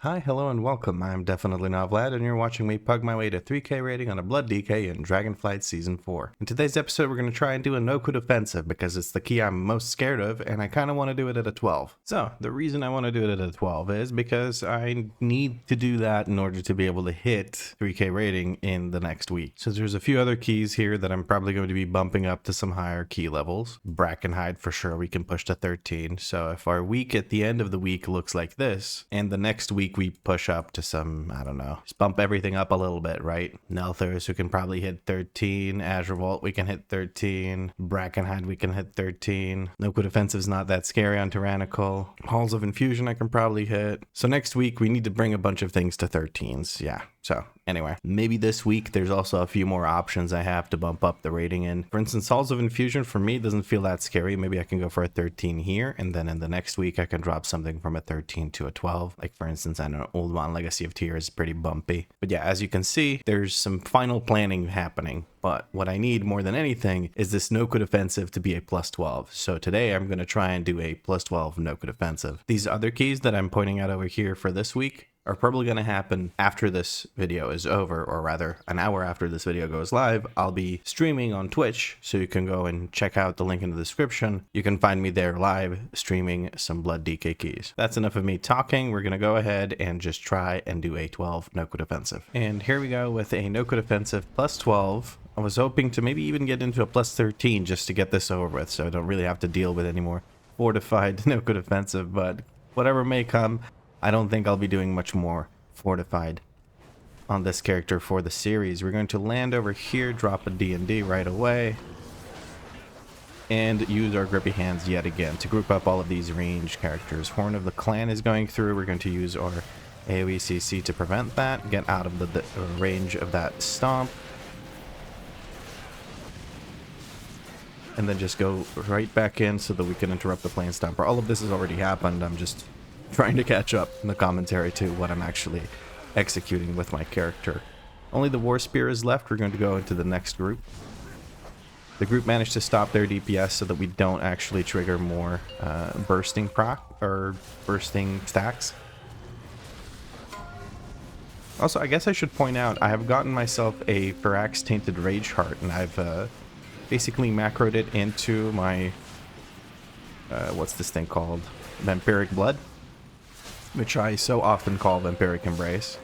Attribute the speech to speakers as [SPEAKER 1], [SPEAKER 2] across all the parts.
[SPEAKER 1] Hi, hello, and welcome. I'm definitely not Vlad, and you're watching me pug my way to 3k rating on a Blood DK in Dragonflight Season 4. In today's episode, we're going to try and do a Nokhud Offensive because it's the key I'm most scared of, and I kind of want to do it at a 12. So, the reason I want to do it at a 12 is because I need to do that in order to be able to hit 3k rating in the next week. So there's a few other keys here that I'm probably going to be bumping up to some higher key levels. Brackenhide for sure, we can push to 13. So if our week at the end of the week looks like this, and the next week we push up to some, I don't know, just bump everything up a little bit, right? Nelthers, we can probably hit 13. Azure Vault, we can hit 13. Brackenhide, we can hit 13. Nokhud Offensive's not that scary on Tyrannical. Halls of Infusion, I can probably hit. So next week, we need to bring a bunch of things to 13s. Yeah. So anyway, maybe this week there's also a few more options I have to bump up the rating in. For instance, Halls of Infusion for me doesn't feel that scary. Maybe I can go for a 13 here, and then in the next week I can drop something from a 13 to a 12. Like for instance, I know Old One Legacy of Tears is pretty bumpy. But yeah, as you can see, there's some final planning happening. But what I need more than anything is this Nokhud Offensive to be a plus 12. So today I'm going to try and do a plus 12 Nokhud Offensive. These other keys that I'm pointing out over here for this week are probably going to happen after this video is over, or rather an hour after this video goes live. I'll be streaming on Twitch, so you can go and check out the link in the description. You can find me there live streaming some Blood DK keys. That's enough of me talking. We're going to go ahead and just try and do a 12 Nokhud Offensive. And here we go with a Nokhud Offensive plus 12. I was hoping to maybe even get into a plus 13 just to get this over with, so I don't really have to deal with any more Fortified Nokhud Offensive, but whatever may come, I don't think I'll be doing much more Fortified on this character for the series. We're going to land over here, drop a D&D right away, and use our grippy hands yet again to group up all of these ranged characters. Horn of the Clan is going through. We're going to use our AoE CC to prevent that, get out of the range of that stomp, and then just go right back in so that we can interrupt the plane stomper. All of this has already happened. I'm just trying to catch up in the commentary to what I'm actually executing with my character. Only the War Spear is left. We're going to go into the next group. The group managed to stop their DPS so that we don't actually trigger more bursting proc or bursting stacks. Also, I guess I should point out, I have gotten myself a Firax Tainted Rage Heart, and I've basically macroed it into my what's this thing called? Vampiric Blood, which I so often call Vampiric Embrace.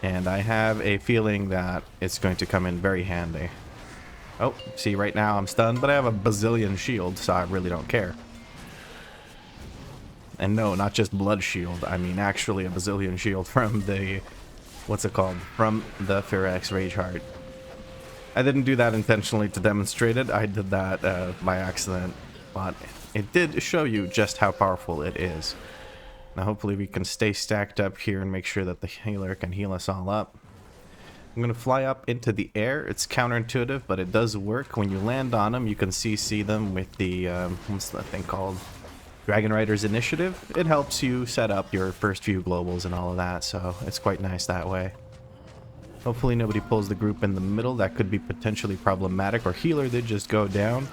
[SPEAKER 1] And I have a feeling that it's going to come in very handy. Oh, see, right now I'm stunned, but I have a bazillion shield, so I really don't care. And no, not just blood shield, I mean actually a bazillion shield from the, what's it called? From the Firax Rage Heart. I didn't do that intentionally to demonstrate it, I did that by accident, but it did show you just how powerful it is. Now hopefully we can stay stacked up here and make sure that the healer can heal us all up. I'm going to fly up into the air. It's counterintuitive, but it does work. When you land on them, you can CC them with the, what's that thing called? Dragon Rider's Initiative. It helps you set up your first few globals and all of that, so it's quite nice that way. Hopefully nobody pulls the group in the middle. That could be potentially problematic, or healer did just go down.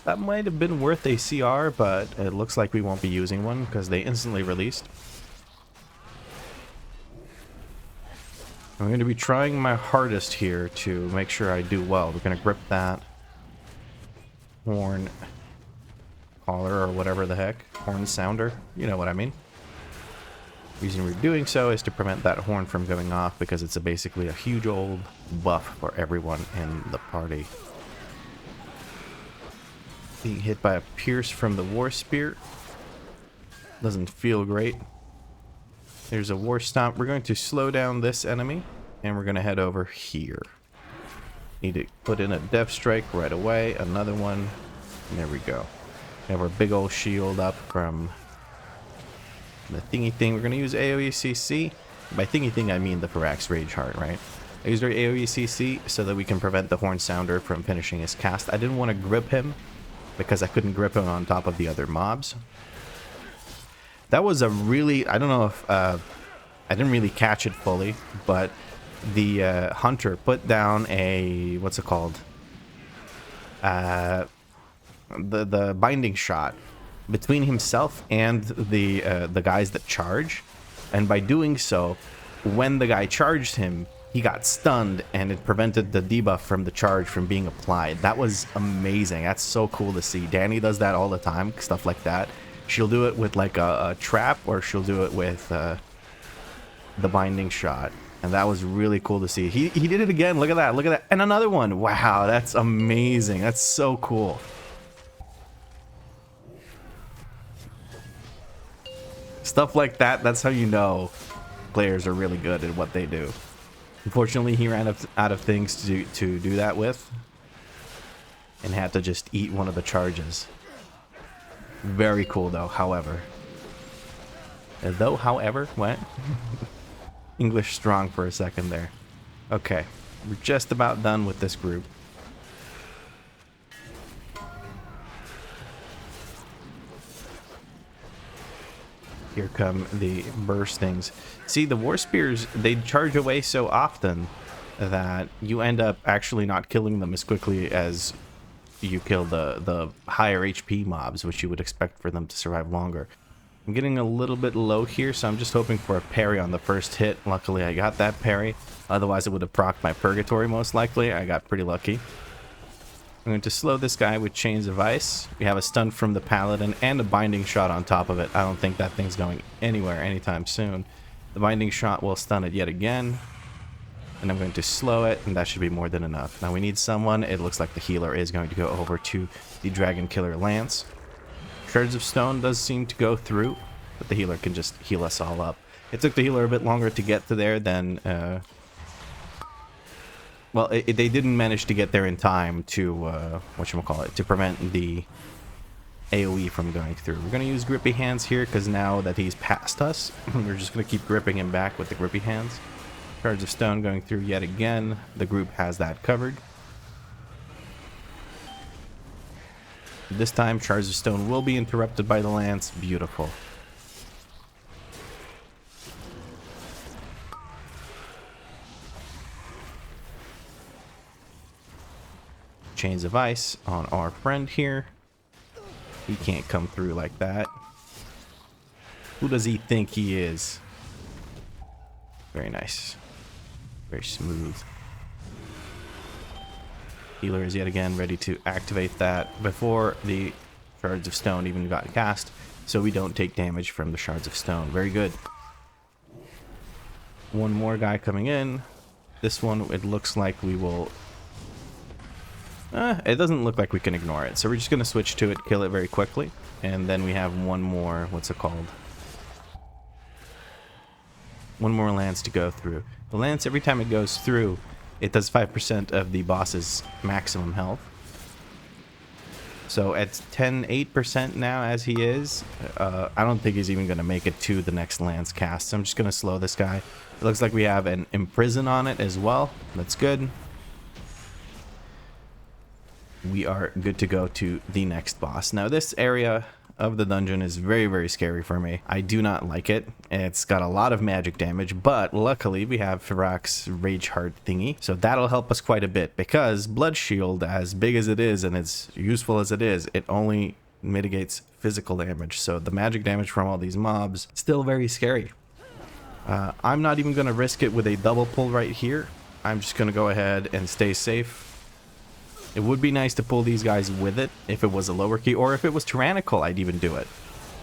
[SPEAKER 1] That might have been worth a CR, but it looks like we won't be using one because they instantly released. I'm going to be trying my hardest here to make sure I do well. We're going to grip that horn collar or whatever the heck. Horn sounder. You know what I mean. The reason we're doing so is to prevent that horn from going off because it's basically a huge old buff for everyone in the party. Being hit by a pierce from the War Spear doesn't feel great. There's a War Stomp. We're going to slow down this enemy, and we're going to head over here. Need to put in a Death Strike right away. Another one. And there we go. We have our big old shield up from the thingy thing. We're going to use AoE CC. By thingy thing, I mean the Firax Rage Heart, right? I used our AoE CC so that we can prevent the Horn Sounder from finishing his cast. I didn't want to grip him because I couldn't grip him on top of the other mobs. That was a really, I don't know if, I didn't really catch it fully, but the hunter put down a, what's it called? The binding shot between himself and the guys that charge, and by doing so, when the guy charged him, he got stunned, and it prevented the debuff from the charge from being applied. That was amazing. That's so cool to see. Danny does that all the time, stuff like that. She'll do it with like a trap, or she'll do it with the binding shot. And that was really cool to see. He did it again. Look at that. Look at that. And another one. Wow, that's amazing. That's so cool. Stuff like that, that's how you know players are really good at what they do. Unfortunately, he ran out of things to do that with, and had to just eat one of the charges. Very cool, though, however. However, what? English strong for a second there. Okay, we're just about done with this group. Here come the burstings. See, the war spears, they charge away so often that you end up actually not killing them as quickly as you kill the higher HP mobs, which you would expect for them to survive longer. I'm getting a little bit low here, so I'm just hoping for a parry on the first hit. Luckily, I got that parry. Otherwise, it would have procced my purgatory, most likely. I got pretty lucky. I'm going to slow this guy with Chains of Ice. We have a stun from the Paladin and a binding shot on top of it. I don't think that thing's going anywhere anytime soon. The binding shot will stun it yet again. And I'm going to slow it, and that should be more than enough. Now we need someone. It looks like the healer is going to go over to the Dragon Killer Lance. Shards of Stone does seem to go through, but the healer can just heal us all up. It took the healer a bit longer to get to there than... Well, they didn't manage to get there in time to, whatchamacallit, to prevent the AoE from going through. We're going to use Grippy Hands here, because now that he's past us, we're just going to keep gripping him back with the Grippy Hands. Shards of Stone going through yet again. The group has that covered. This time, Shards of Stone will be interrupted by the Lance. Beautiful. Chains of Ice on our friend here. He can't come through like that. Who does he think he is? Very nice. Very smooth. Healer is yet again ready to activate that before the Shards of Stone even got cast, so we don't take damage from the Shards of Stone. Very good. One more guy coming in. This one, it looks like we will... it doesn't look like we can ignore it, so we're just going to switch to it, kill it very quickly, and then we have one more, what's it called? One more lance to go through. The lance, every time it goes through, it does 5% of the boss's maximum health. So at 8% now, as he is, I don't think he's even going to make it to the next lance cast, so I'm just going to slow this guy. It looks like we have an Imprison on it as well. That's good. We are good to go to the next boss. Now, this area of the dungeon is very, very scary for me. I do not like it. It's got a lot of magic damage, but luckily we have Firak's Rage Heart thingy, so that'll help us quite a bit, because Blood Shield, as big as it is and as useful as it is, it only mitigates physical damage, so the magic damage from all these mobs, still very scary. I'm not even going to risk it with a double pull right here. I'm just going to go ahead and stay safe. It would be nice to pull these guys with it if it was a lower key, or if it was tyrannical, I'd even do it.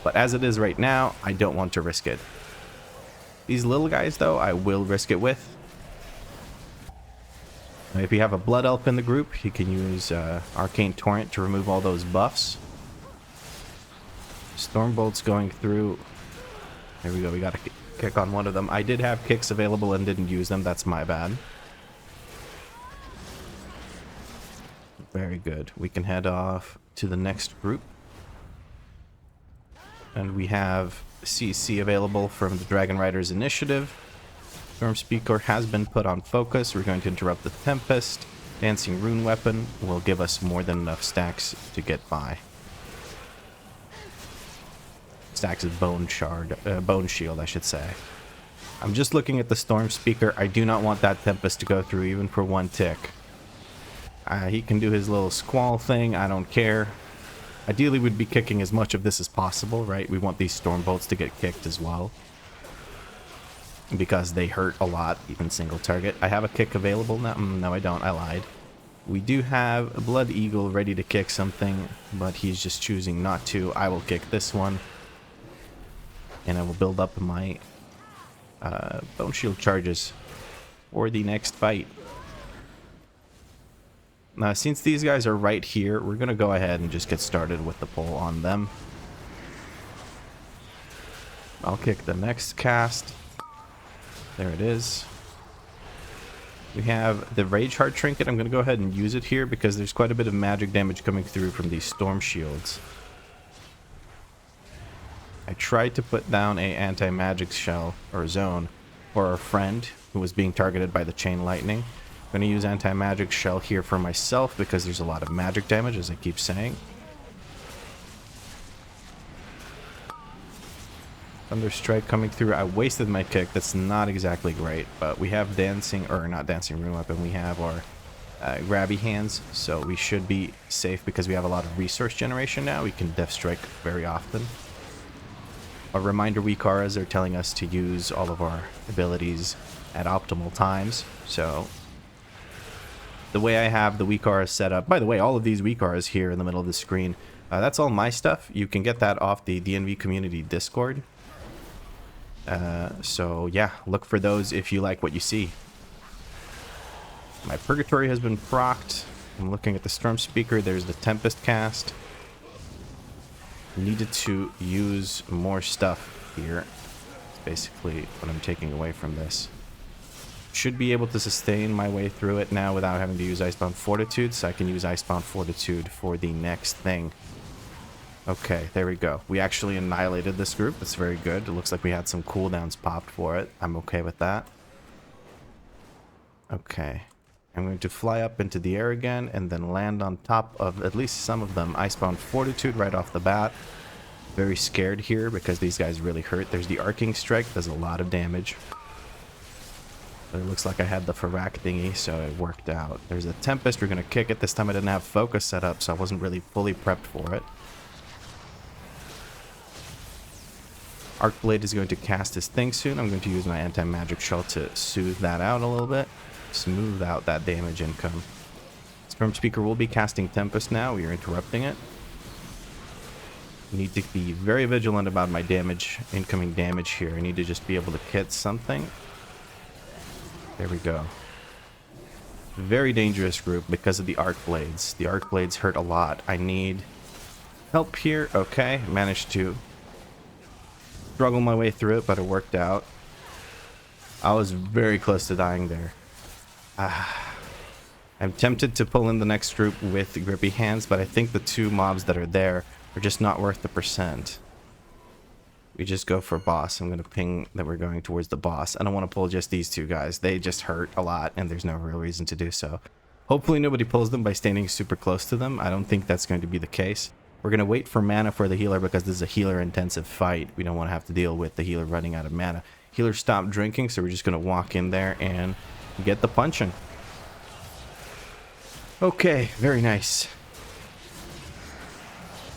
[SPEAKER 1] But as it is right now, I don't want to risk it. These little guys, though, I will risk it with. If you have a Blood Elf in the group, you can use Arcane Torrent to remove all those buffs. Stormbolt's going through. There we go, we got a kick on one of them. I did have kicks available and didn't use them, that's my bad. Very good. We can head off to the next group. And we have CC available from the Dragon Riders Initiative. Storm Speaker has been put on focus. We're going to interrupt the Tempest. Dancing Rune Weapon will give us more than enough stacks to get by. Stacks of Bone Shield, I should say. I'm just looking at the Storm Speaker. I do not want that Tempest to go through even for one tick. He can do his little squall thing. I don't care. Ideally, we'd be kicking as much of this as possible, right? We want these storm bolts to get kicked as well, because they hurt a lot, even single target. I have a kick available now. No, I don't. I lied. We do have a Blood Eagle ready to kick something, but he's just choosing not to. I will kick this one, and I will build up my Bone Shield charges for the next fight. Now, since these guys are right here, we're going to go ahead and just get started with the pull on them. I'll kick the next cast. There it is. We have the Rage Heart Trinket. I'm going to go ahead and use it here because there's quite a bit of magic damage coming through from these Storm Shields. I tried to put down a anti-magic shell or zone for our friend who was being targeted by the Chain Lightning. I'm going to use anti-magic shell here for myself because there's a lot of magic damage, as I keep saying. Thunder Strike coming through. I wasted my kick. That's not exactly great, but we have dancing, or not dancing rune weapon. We have our grabby hands, so we should be safe because we have a lot of resource generation now. We can Death Strike very often. A reminder, WeakAuras are telling us to use all of our abilities at optimal times, so the way I have the WeakAuras set up, by the way, all of these WeakAuras here in the middle of the screen, that's all my stuff. You can get that off the DNV community Discord. So yeah, look for those if you like what you see. My Purgatory has been procced. I'm looking at the Storm Speaker. There's the Tempest cast. Needed to use more stuff here. It's basically what I'm taking away from this. Should be able to sustain my way through it now without having to use Icebound Fortitude, so I can use Icebound Fortitude for the next thing. Okay, there we go. We actually annihilated this group. That's very good. It looks like we had some cooldowns popped for it. I'm okay with that. Okay. I'm going to fly up into the air again and then land on top of at least some of them. Icebound Fortitude right off the bat. Very scared here because these guys really hurt. There's the Arcing Strike. Does a lot of damage. But it looks like I had the Farak thingy, so it worked out. There's a Tempest. We're going to kick it. This time I didn't have focus set up, so I wasn't really fully prepped for it. Arcblade is going to cast his thing soon. I'm going to use my anti-magic shell to soothe that out a little bit. Smooth out that damage income. Storm Speaker will be casting Tempest now. We are interrupting it. I need to be very vigilant about my damage, incoming damage here. I need to just be able to hit something. There we go. Very dangerous group because of the Arc Blades. The Arc Blades hurt a lot. I need help here. Okay, managed to struggle my way through it, but it worked out. I was very close to dying there. I'm tempted to pull in the next group with grippy hands, but I think the two mobs that are there are just not worth the percent. We just go for boss. I'm going to ping that we're going towards the boss. I don't want to pull just these two guys. They just hurt a lot, and there's no real reason to do so. Hopefully nobody pulls them by standing super close to them. I don't think that's going to be the case. We're going to wait for mana for the healer because this is a healer-intensive fight. We don't want to have to deal with the healer running out of mana. Healer stopped drinking, so we're just going to walk in there and get the punching. Okay, very nice.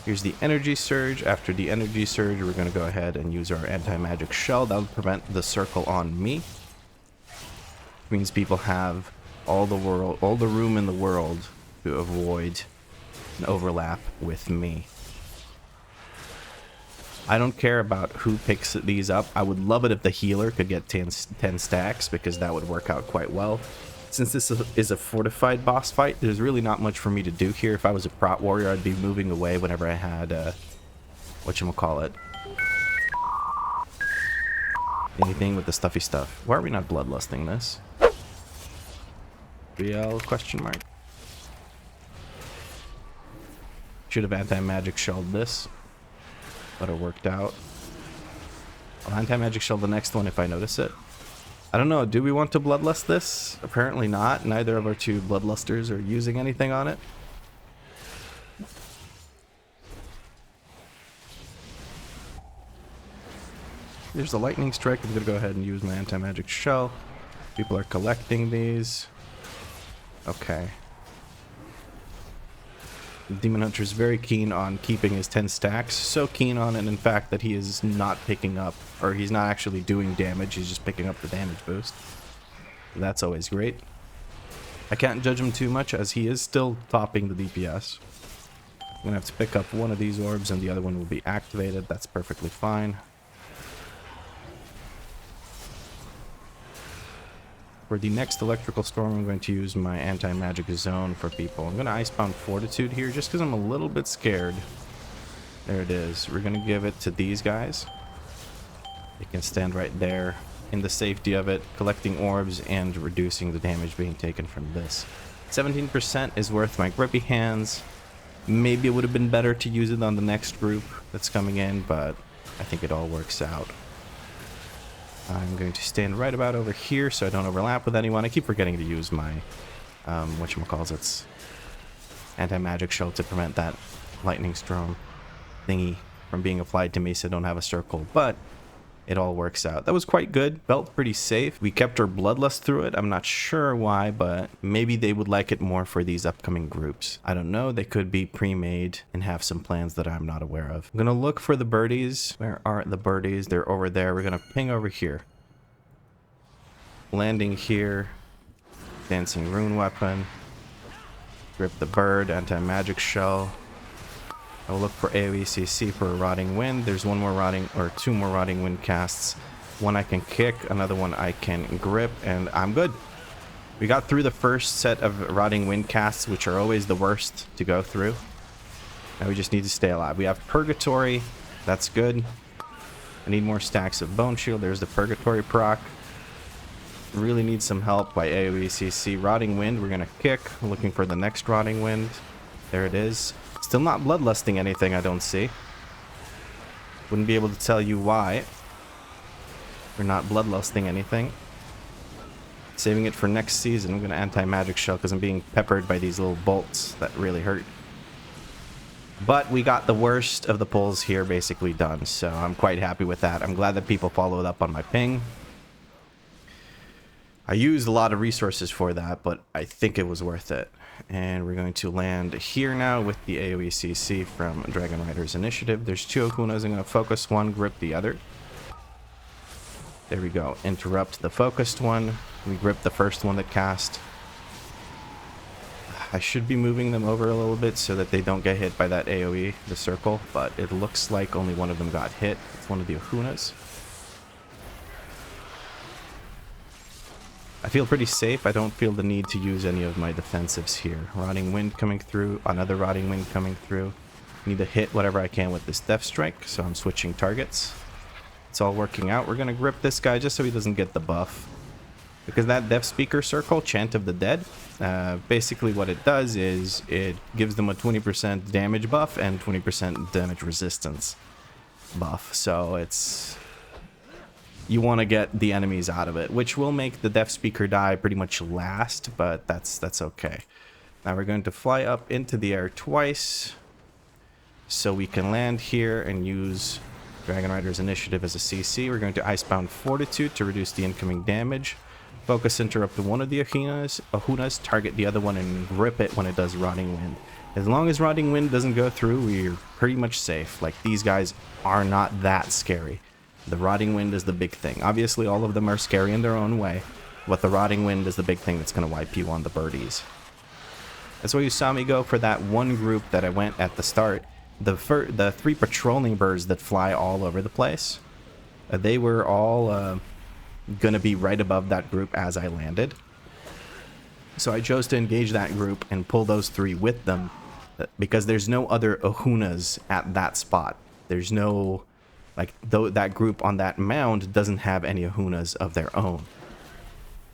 [SPEAKER 1] Here's the energy surge. After the energy surge, we're going to go ahead and use our anti-magic shell. That will prevent the circle on me. It means people have all the room in the world to avoid an overlap with me. I don't care about who picks these up. I would love it if the healer could get 10 stacks because that would work out quite well. Since this is a fortified boss fight, there's really not much for me to do here. If I was a prot warrior, I'd be moving away whenever I had, whatchamacallit. Anything with the stuffy stuff. Why are we not bloodlusting this? BL question mark. Should have anti-magic shelled this, but it worked out. I'll anti-magic shell the next one if I notice it. I don't know, do we want to bloodlust this? Apparently not. Neither of our two bloodlusters are using anything on it. There's the lightning strike. I'm gonna go ahead and use my anti-magic shell. People are collecting these. Okay. Demon Hunter is very keen on keeping his 10 stacks. So keen on it, in fact, that he is not picking up, or he's not actually doing damage. He's just picking up the damage boost. That's always great. I can't judge him too much as he is still topping the DPS. I'm going to have to pick up one of these orbs and the other one will be activated. That's perfectly fine. For the next electrical storm, I'm going to use my anti-magic zone for people. I'm going to Icebound Fortitude here just because I'm a little bit scared. There it is. We're going to give it to these guys. They can stand right there in the safety of it, collecting orbs and reducing the damage being taken from this. 17% is worth my grippy hands. Maybe it would have been better to use it on the next group that's coming in, but I think it all works out. I'm going to stand right about over here so I don't overlap with anyone. I keep forgetting to use my, whatchamacallits, anti-magic shell to prevent that lightning storm thingy from being applied to me so I don't have a circle, but it all works out. That was quite good. Felt pretty safe. We kept our bloodlust through it. I'm not sure why, but maybe they would like it more for these upcoming groups. I don't know. They could be pre-made and have some plans that I'm not aware of. I'm going to look for the birdies. Where are the birdies? They're over there. We're going to ping over here. Landing here. Dancing rune weapon. Grip the bird. Anti-magic shell. I will look for AoE CC for a Rotting Wind. There's one more Rotting, or two more Rotting Wind casts. One I can kick, another one I can grip, and I'm good. We got through the first set of Rotting Wind casts, which are always the worst to go through. Now we just need to stay alive. We have Purgatory. That's good. I need more stacks of Bone Shield. There's the Purgatory proc. Really need some help by AoE CC. Rotting Wind, we're going to kick. Looking for the next Rotting Wind. There it is. Still not bloodlusting anything, I don't see. Wouldn't be able to tell you why. We're not bloodlusting anything. Saving it for next season. I'm going to anti-magic shell because I'm being peppered by these little bolts that really hurt. But we got the worst of the pulls here basically done, so I'm quite happy with that. I'm glad that people followed up on my ping. I used a lot of resources for that, but I think it was worth it. And we're going to land here now with the AoE CC from Dragon Rider's Initiative. There's two Ohunas. I'm going to focus one, grip the other. There we go. Interrupt the focused one. We grip the first one that cast. I should be moving them over a little bit so that they don't get hit by that AoE, the circle, but it looks like only one of them got hit. It's one of the Ohunas. I feel pretty safe. I don't feel the need to use any of my defensives here. Rotting Wind coming through, another Rotting Wind coming through. Need to hit whatever I can with this Death Strike, so I'm switching targets. It's all working out. We're going to grip this guy just so he doesn't get the buff. Because that Death Speaker circle, Chant of the Dead, basically what it does is it gives them a 20% damage buff and 20% damage resistance buff. So it's... you want to get the enemies out of it, which will make the Death Speaker die pretty much last, but that's okay. Now we're going to fly up into the air twice so we can land here and use Dragon Rider's Initiative as a CC. We're going to Icebound Fortitude to reduce the incoming damage. Focus interrupt one of the Ohunas, target the other one, and grip it when it does Rotting Wind. As long as Rotting Wind doesn't go through, we're pretty much safe. Like, these guys are not that scary. The Rotting Wind is the big thing. Obviously, all of them are scary in their own way, but the Rotting Wind is the big thing that's going to wipe you on the birdies. That's why you saw me go for that one group that I went at the start. The three patrolling birds that fly all over the place. They were all going to be right above that group as I landed. So I chose to engage that group and pull those three with them because there's no other Ohunas at that spot. There's no... like, though that group on that mound doesn't have any Ohunas of their own.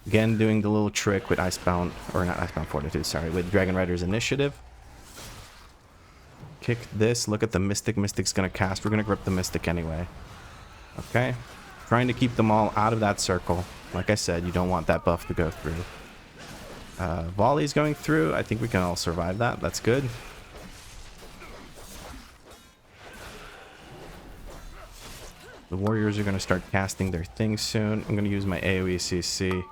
[SPEAKER 1] Again, doing the little trick with Icebound, or not Icebound Fortitude, sorry, with Dragon Rider's Initiative. Kick this. Look at the Mystic. Mystic's going to cast. We're going to grip the Mystic anyway. Okay. Trying to keep them all out of that circle. Like I said, you don't want that buff to go through. Volley's going through. I think we can all survive that. That's good. The warriors are going to start casting their things soon. I'm going to use my AoE CC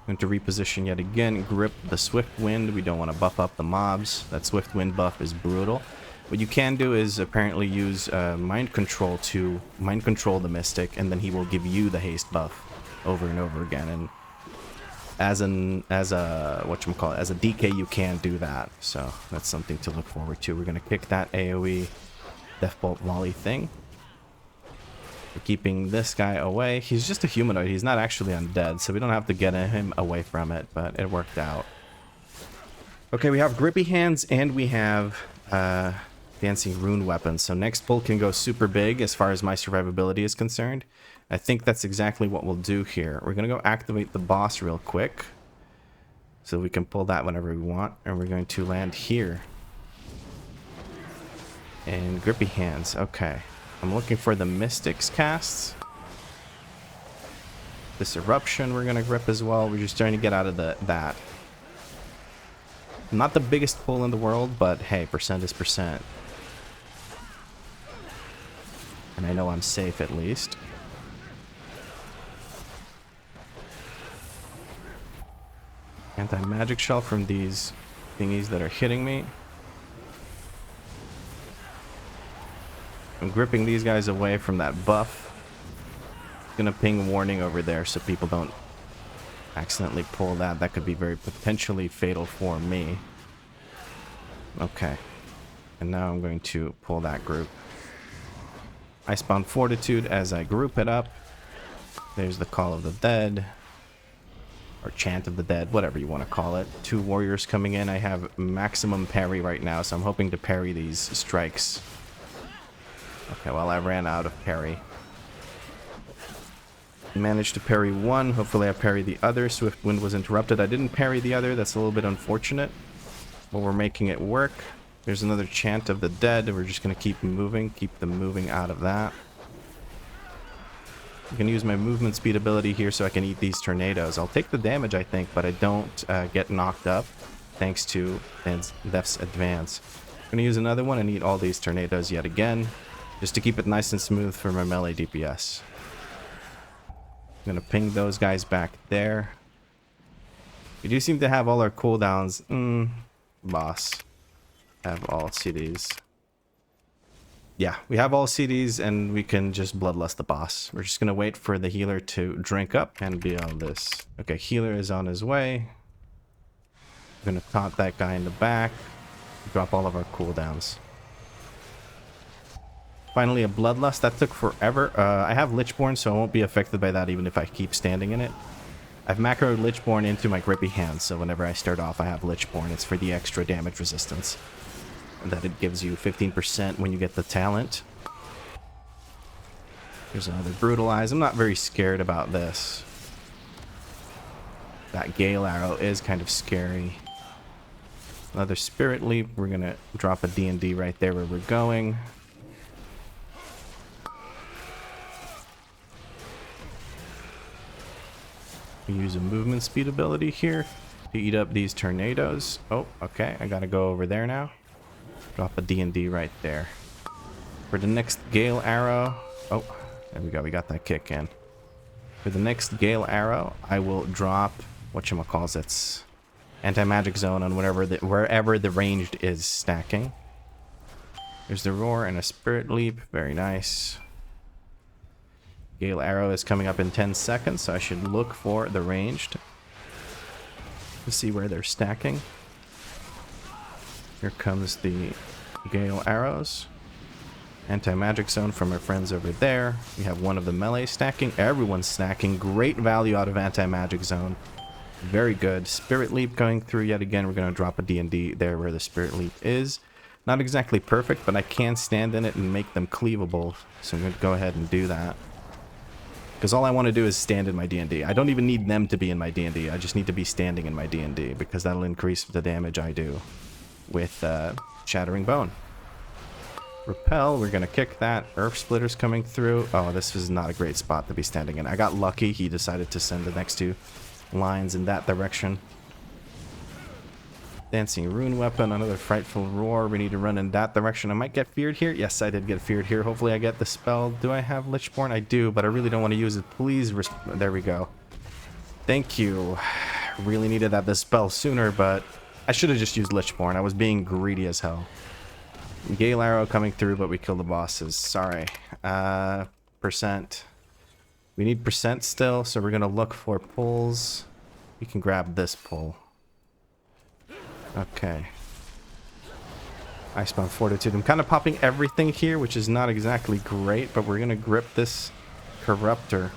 [SPEAKER 1] Going to reposition yet again. Grip the Swift Wind. We don't want to buff up the mobs. That Swift Wind buff is brutal. What you can do is apparently use Mind Control to Mind Control the Mystic, and then he will give you the haste buff over and over again. And as a DK, you can do that. So that's something to look forward to. We're gonna kick that AOE Deathbolt volley thing. We're keeping this guy away. He's just a humanoid. He's not actually undead, so we don't have to get him away from it. But it worked out. Okay, we have grippy hands and we have dancing rune weapons. So next pull can go super big as far as my survivability is concerned. I think that's exactly what we'll do here. We're going to go activate the boss real quick, so we can pull that whenever we want. And we're going to land here. And grippy hands. Okay. I'm looking for the Mystics casts. This eruption we're going to grip as well. We're just trying to get out of that. Not the biggest pull in the world, but hey, percent is percent. And I know I'm safe at least. Anti-magic shell from these thingies that are hitting me. I'm gripping these guys away from that buff. Gonna ping warning over there so people don't accidentally pull that. That could be very potentially fatal for me. Okay. And now I'm going to pull that group. Icebound Fortitude as I group it up. There's the Call of the Dead. Or Chant of the Dead, whatever you want to call it. 2 warriors coming in. I have maximum parry right now, so I'm hoping to parry these strikes. Okay, well, I ran out of parry. Managed to parry one. Hopefully I parry the other. Swift Wind was interrupted. I didn't parry the other. That's a little bit unfortunate. But we're making it work. There's another Chant of the Dead. We're just going to keep moving. Keep them moving out of that. I'm going to use my movement speed ability here so I can eat these tornadoes. I'll take the damage, I think, but I don't get knocked up thanks to Death's Advance. I'm going to use another one and eat all these tornadoes yet again, just to keep it nice and smooth for my melee DPS. I'm going to ping those guys back there. We do seem to have all our cooldowns. Boss. Have all CDs. Yeah, we have all CDs and we can just bloodlust the boss. We're just going to wait for the healer to drink up and be on this. Okay, healer is on his way. We're going to taunt that guy in the back. Drop all of our cooldowns. Finally, a bloodlust. That took forever. I have Lichborn, so I won't be affected by that even if I keep standing in it. I've macroed Lichborn into my grippy hands, so whenever I start off, I have Lichborn. It's for the extra damage resistance. And that it gives you 15% when you get the talent. Here's another Brutalize. I'm not very scared about this. That Gale Arrow is kind of scary. Another Spirit Leap. We're going to drop a D&D right there where we're going. We use a movement speed ability here to eat up these tornadoes. Oh, okay. I got to go over there now. Drop a D&D right there. For the next Gale Arrow... Oh, there we go. We got that kick in. For the next Gale Arrow, I will drop... whatchamacallit? Anti-magic zone on wherever the ranged is stacking. There's the Roar and a Spirit Leap. Very nice. Gale Arrow is coming up in 10 seconds, so I should look for the ranged to see where they're stacking. Here comes the Gale Arrows. Anti-magic zone from our friends over there. We have one of the melee stacking. Everyone's stacking. Great value out of anti-magic zone. Very good. Spirit Leap going through yet again. We're going to drop a D&D there where the Spirit Leap is. Not exactly perfect, but I can stand in it and make them cleavable. So I'm going to go ahead and do that. Because all I want to do is stand in my D&D. I don't even need them to be in my D&D. I just need to be standing in my D&D because that'll increase the damage I do with Shattering Bone. Repel, we're going to kick that. Earth Splitter's coming through. Oh, this is not a great spot to be standing in. I got lucky. He decided to send the next 2 lines in that direction. Dancing Rune Weapon, another Frightful Roar. We need to run in that direction. I might get feared here. Yes, I did get feared here. Hopefully I get the spell. Do I have Lichborn? I do, but I really don't want to use it. Please, there we go. Thank you. Really needed that dispel sooner, but I should have just used Lichborn. I was being greedy as hell. Gale Arrow coming through, but we killed the bosses. Sorry. Percent. We need percent still, so we're gonna look for pulls. We can grab this pull. Okay. Icebound Fortitude. I'm kind of popping everything here, which is not exactly great, but we're gonna grip this Corruptor.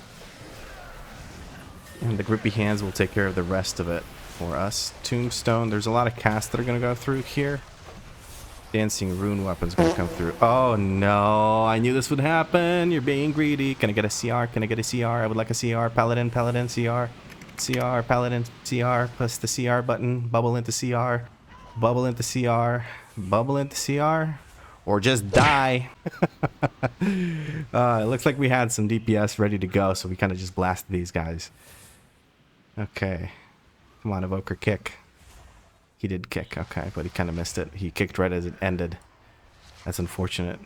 [SPEAKER 1] And the grippy hands will take care of the rest of it for us. Tombstone. There's a lot of casts that are gonna go through here. Dancing Rune Weapon's gonna come through. Oh no, I knew this would happen. You're being greedy. Can I get a CR? Can I get a CR? I would like a CR. Paladin, Paladin, CR. CR, Paladin, CR, plus the CR button. Bubble into CR. Bubble into CR. Bubble into CR. Or just die. It looks like we had some DPS ready to go, so we kind of just blasted these guys. Okay. Come on, Evoker, kick. He did kick, okay, but he kind of missed it. He kicked right as it ended. That's unfortunate.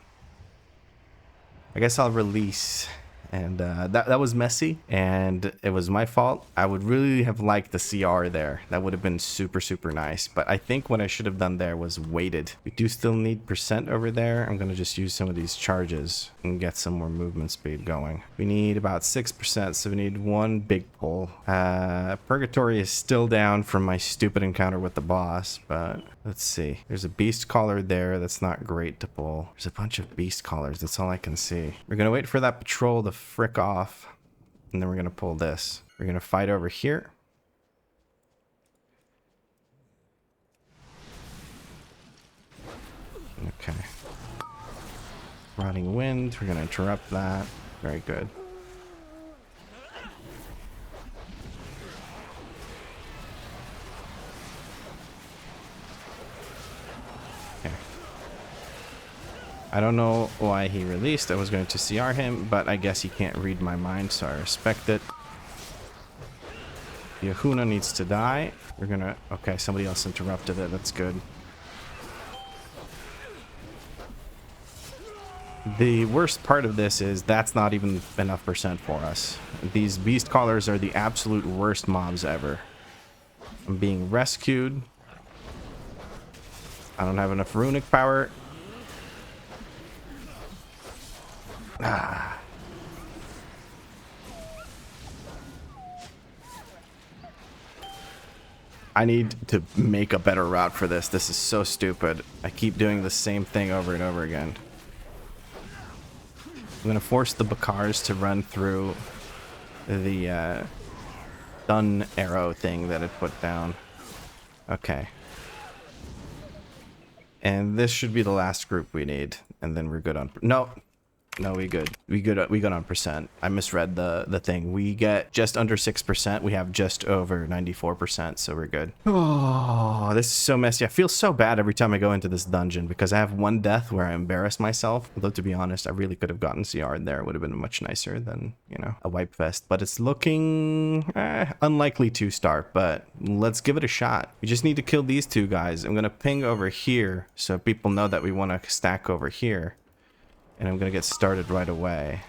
[SPEAKER 1] I guess I'll release. And that was messy, and it was my fault. I would really have liked the CR there. That would have been super, super nice. But I think what I should have done there was waited. We do still need percent over there. I'm going to just use some of these charges and get some more movement speed going. We need about 6%, so we need one big pull. Purgatory is still down from my stupid encounter with the boss, but let's see. There's a beast collar there. That's not great to pull. There's a bunch of beast collars. That's all I can see. We're going to wait for that patrol to frick off, and then we're going to pull this. We're going to fight over here. Okay. Rotting Wind. We're going to interrupt that. Very good. I don't know why he released. I was going to CR him, but I guess he can't read my mind, so I respect it. The Ohuna needs to die. We're gonna... Okay, somebody else interrupted it. That's good. The worst part of this is that's not even enough percent for us. These beast callers are the absolute worst mobs ever. I'm being rescued. I don't have enough runic power. Ah. I need to make a better route for this. This is so stupid. I keep doing the same thing over and over again. I'm going to force the Bakars to run through the stun arrow thing that it put down. Okay. And this should be the last group we need. And then we're good on... No. No, we good. We good on percent. I misread the thing. We get just under 6%. We have just over 94%, so we're good. Oh, this is so messy. I feel so bad every time I go into this dungeon because I have one death where I embarrass myself. Although, to be honest, I really could have gotten CR in there. It would have been much nicer than, you know, a wipe fest. But it's looking unlikely to start, but let's give it a shot. We just need to kill these two guys. I'm going to ping over here so people know that we want to stack over here. And I'm going to get started right away.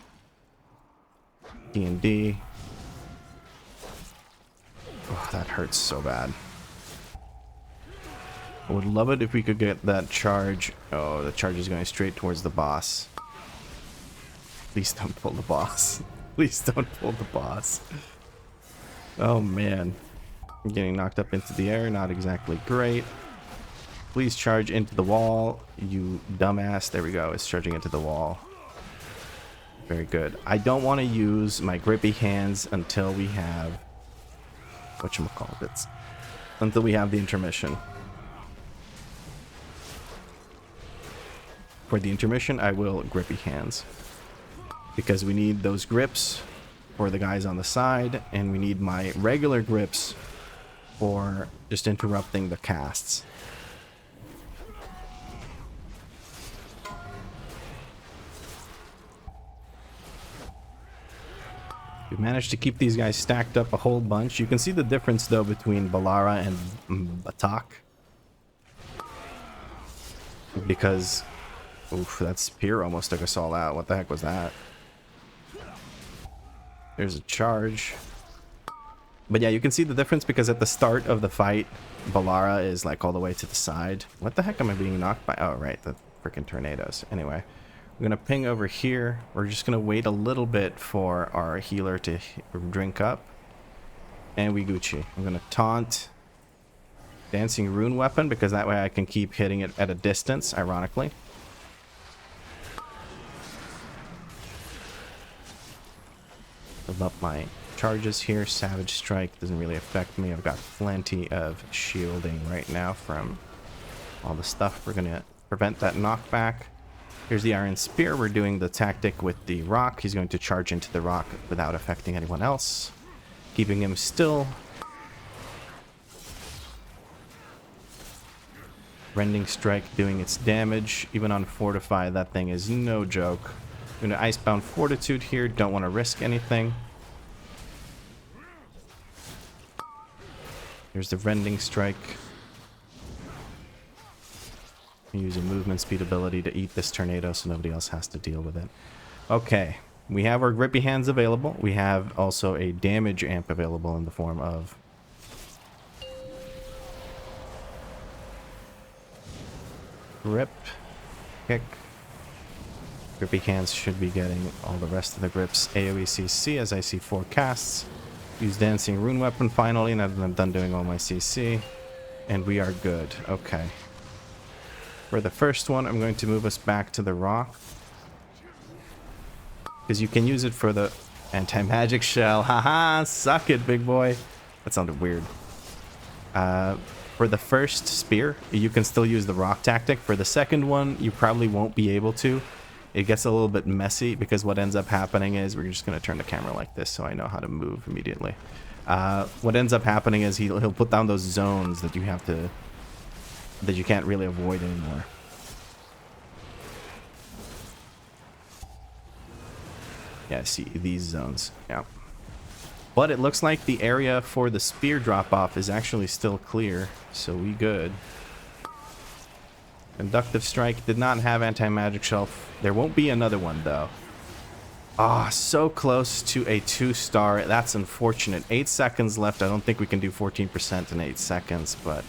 [SPEAKER 1] D&D. Oh, that hurts so bad. I would love it if we could get that charge. Oh, the charge is going straight towards the boss. Please don't pull the boss. Please don't pull the boss. Oh, man. I'm getting knocked up into the air. Not exactly great. Please charge into the wall, you dumbass. There we go. It's charging into the wall. Very good. I don't want to use my grippy hands until we have... whatchamacallit? Until we have the intermission. For the intermission, I will grippy hands. Because we need those grips for the guys on the side, and we need my regular grips for just interrupting the casts. We managed to keep these guys stacked up a whole bunch. You can see the difference, though, between Balara and Batak. Because... oof, that spear almost took us all out. What the heck was that? There's a charge. But yeah, you can see the difference because at the start of the fight, Valara is like all the way to the side. What the heck am I being knocked by? Oh, right, the freaking tornadoes. Anyway, I'm gonna ping over here. We're just gonna wait a little bit for our healer to drink up. And we Gucci. I'm gonna taunt Dancing Rune Weapon because that way I can keep hitting it at a distance, ironically. Build up my charges here. Savage Strike doesn't really affect me. I've got plenty of shielding right now from all the stuff. We're gonna prevent that knockback. Here's the Iron Spear. We're doing the tactic with the rock. He's going to charge into the rock without affecting anyone else, keeping him still. Rending Strike doing its damage. Even on Fortified, that thing is no joke. I'm going to Icebound Fortitude here. Don't want to risk anything. Here's the Rending Strike. Use a movement speed ability to eat this tornado so nobody else has to deal with it. Okay, we have our grippy hands available. We have also a damage amp available in the form of grip, kick. Grippy hands should be getting all the rest of the grips. AoE CC as I see 4 casts. Use Dancing Rune Weapon finally, now that I'm done doing all my CC. And we are good. Okay. For the first one, I'm going to move us back to the rock. Because you can use it for the anti-magic shell. Haha, suck it, big boy. That sounded weird. For the first spear, you can still use the rock tactic. For the second one, you probably won't be able to. It gets a little bit messy because what ends up happening is, we're just going to turn the camera like this so I know how to move immediately. What ends up happening is he'll put down those zones that you have to, that you can't really avoid anymore. Yeah, see these zones. Yeah. But it looks like the area for the spear drop-off is actually still clear, so we good. Conductive Strike did not have anti-magic shelf. There won't be another one, though. Ah, so close to a 2-star. That's unfortunate. 8 seconds left. I don't think we can do 14% in 8 seconds, but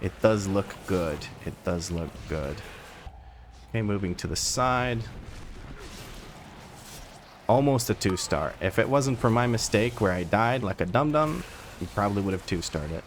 [SPEAKER 1] it does look good. It does look good. Okay, moving to the side. Almost a 2-star. If it wasn't for my mistake where I died like a dum-dum, we probably would have 2-starred it.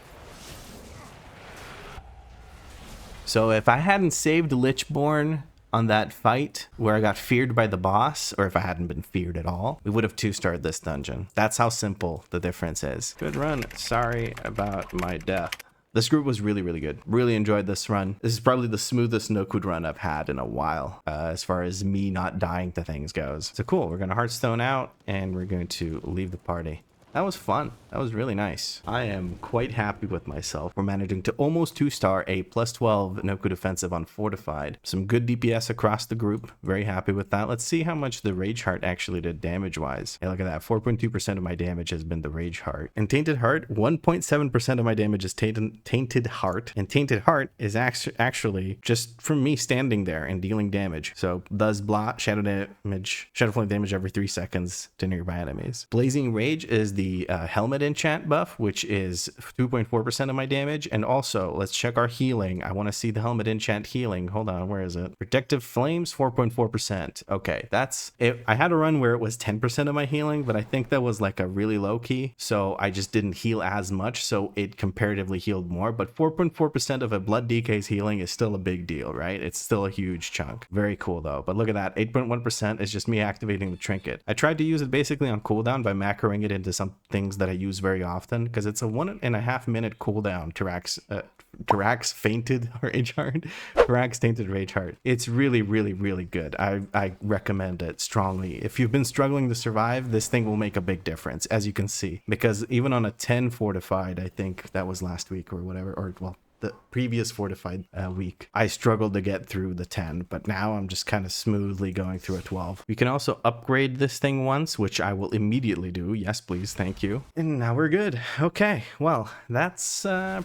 [SPEAKER 1] So if I hadn't saved Lichborn on that fight where I got feared by the boss, or if I hadn't been feared at all, we would have 2-starred this dungeon. That's how simple the difference is. Good run. Sorry about my death. This group was really, really good. Really enjoyed this run. This is probably the smoothest Nokhud run I've had in a while, as far as me not dying to things goes. So cool, we're gonna Hearthstone out, and we're going to leave the party. That was fun. That was really nice. I am quite happy with myself. We're managing to almost 2-star a +12 Nokhud Offensive on Fortified. Some good DPS across the group. Very happy with that. Let's see how much the Rage Heart actually did damage-wise. Hey, look at that. 4.2% of my damage has been the Rage Heart. And Tainted Heart, 1.7% of my damage is Tainted Heart. And Tainted Heart is actually just from me standing there and dealing damage. So does blot, shadow damage, shadow flame damage every 3 seconds to nearby enemies. Blazing Rage is the helmet enchant buff, which is 2.4% of my damage. And also, let's check our healing. I want to see the helmet enchant healing. Hold on, where is it? Protective Flames, 4.4%. Okay, that's it. I had a run where it was 10% of my healing, but I think that was like a really low key, so I just didn't heal as much, so it comparatively healed more. But 4.4% of a Blood DK's healing is still a big deal, right? It's still a huge chunk. Very cool though. But look at that, 8.1% is just me activating the trinket. I tried to use it basically on cooldown by macroing it into some things that I use very often, because it's a 1.5 minute cooldown. Tarax fainted Rage Heart. Tarax tainted Rage Heart. It's really, really, really good. I recommend it strongly. If you've been struggling to survive, this thing will make a big difference, as you can see, because even on a 10 Fortified, I think that was last week or whatever, or well, the previous Fortified week, I struggled to get through the 10, but now I'm just kind of smoothly going through a 12. You can also upgrade this thing once, which I will immediately do. Yes, please. Thank you. And now we're good. Okay, well, that's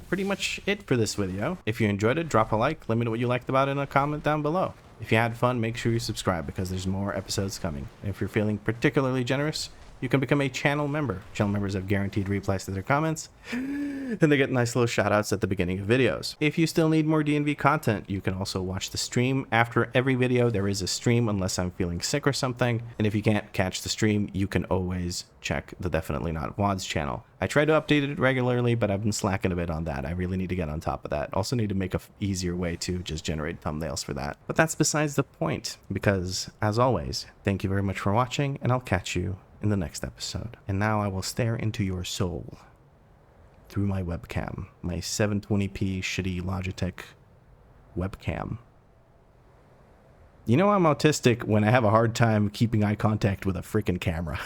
[SPEAKER 1] pretty much it for this video. If you enjoyed it, drop a like. Let me know what you liked about it in a comment down below. If you had fun, make sure you subscribe because there's more episodes coming. And if you're feeling particularly generous, you can become a channel member. Channel members have guaranteed replies to their comments, and they get nice little shout outs at the beginning of videos. If you still need more D&V content, you can also watch the stream. After every video, there is a stream unless I'm feeling sick or something. And if you can't catch the stream, you can always check the Definitely Not VODs channel. I try to update it regularly, but I've been slacking a bit on that. I really need to get on top of that. Also need to make a easier way to just generate thumbnails for that. But that's besides the point, because as always, thank you very much for watching, and I'll catch you in the next episode. And now I will stare into your soul through my webcam, my 720p shitty Logitech webcam. You know I'm autistic when I have a hard time keeping eye contact with a freaking camera.